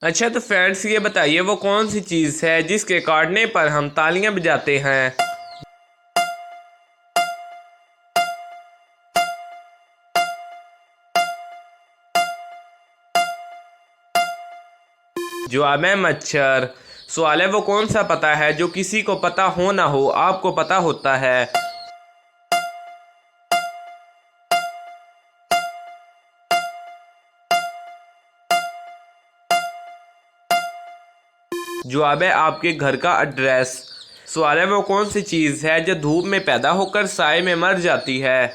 अच्छा तो फ्रेंड्स ये बताइए वो कौन सी चीज़ है जिसके काटने पर हम तालियां बजाते हैं। जवाब है मच्छर। सवाल है वो कौन सा पता है जो किसी को पता हो ना हो आपको पता होता है। जवाब है आपके घर का एड्रेस। सवाल है वो कौन सी चीज़ है जो धूप में पैदा होकर साए में मर जाती है।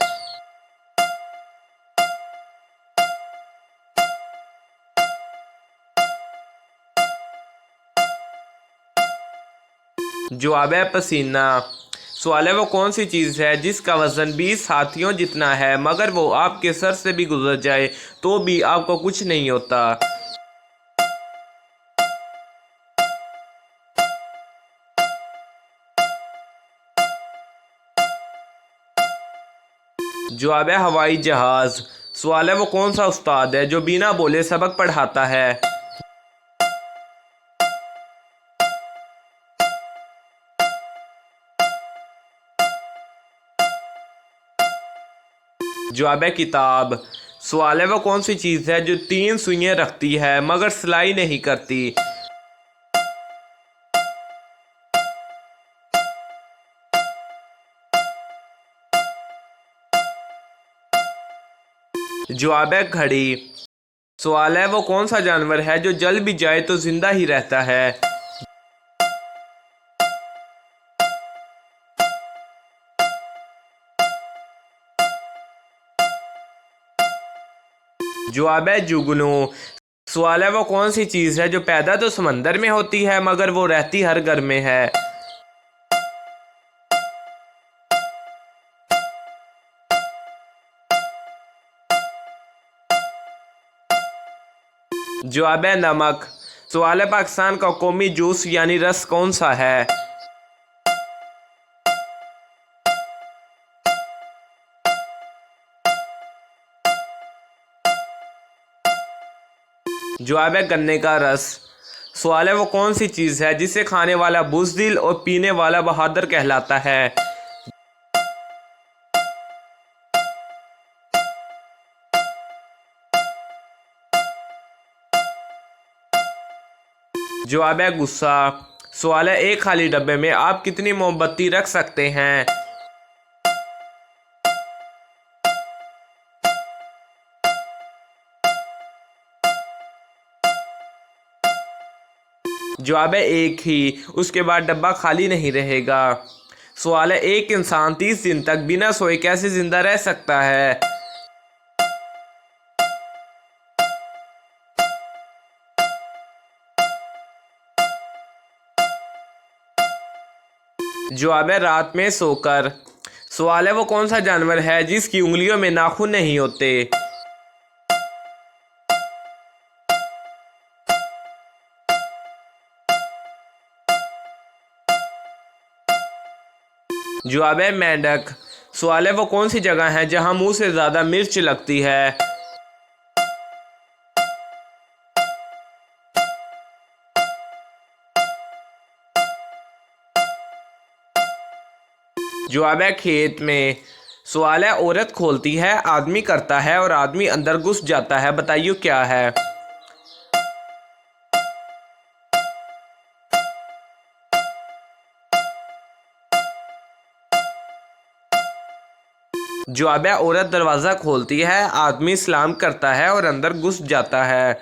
जवाब है पसीना। सवाल है वो कौन सी चीज़ है जिसका वजन 20 हाथियों जितना है मगर वो आपके सर से भी गुजर जाए तो भी आपको कुछ नहीं होता। जवाब है हवाई जहाज। सवाल है वो कौन सा उस्ताद है जो बिना बोले सबक पढ़ाता है। जवाब है किताब। सवाल है वो कौन सी चीज़ है जो 3 सुइयां रखती है मगर सिलाई नहीं करती। जवाब है घड़ी। सवाल है वो कौन सा जानवर है जो जल भी जाए तो जिंदा ही रहता है। जवाब है जुगनू। सवाल है वो कौन सी चीज़ है जो पैदा तो समंदर में होती है मगर वो रहती हर घर में है। जवाब है नमक। सवाल है पाकिस्तान का कौमी जूस यानी रस कौन सा है। जवाब है गन्ने का रस। सवाल है वो कौन सी चीज़ है जिसे खाने वाला बुज़दिल और पीने वाला बहादुर कहलाता है। जवाब है गुस्सा। सवाल है एक खाली डब्बे में आप कितनी मोमबत्ती रख सकते हैं। जवाब है एक ही। उसके बाद डब्बा खाली नहीं रहेगा। सवाल है एक इंसान 30 दिन तक बिना सोए कैसे जिंदा रह सकता है। जवाब है रात में सोकर। सवाल है वो कौन सा जानवर है जिसकी उंगलियों में नाखून नहीं होते। जवाब है मेंढक। सवाल है वो कौन सी जगह है जहां मुंह से ज्यादा मिर्च लगती है। जवाब है खेत में। सवाल है औरत खोलती है आदमी करता है और आदमी अंदर घुस जाता है बताइए क्या है। जवाब है औरत दरवाज़ा खोलती है आदमी सलाम करता है और अंदर घुस जाता है।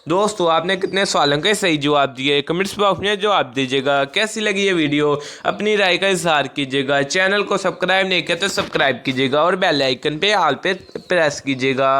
दोस्तों आपने कितने सवालों के सही जवाब दिए कमेंट्स बॉक्स में जवाब दीजिएगा। कैसी लगी ये वीडियो अपनी राय का इजहार कीजिएगा। चैनल को सब्सक्राइब नहीं किया तो सब्सक्राइब कीजिएगा और बेल आइकन पे ऑल पे प्रेस कीजिएगा।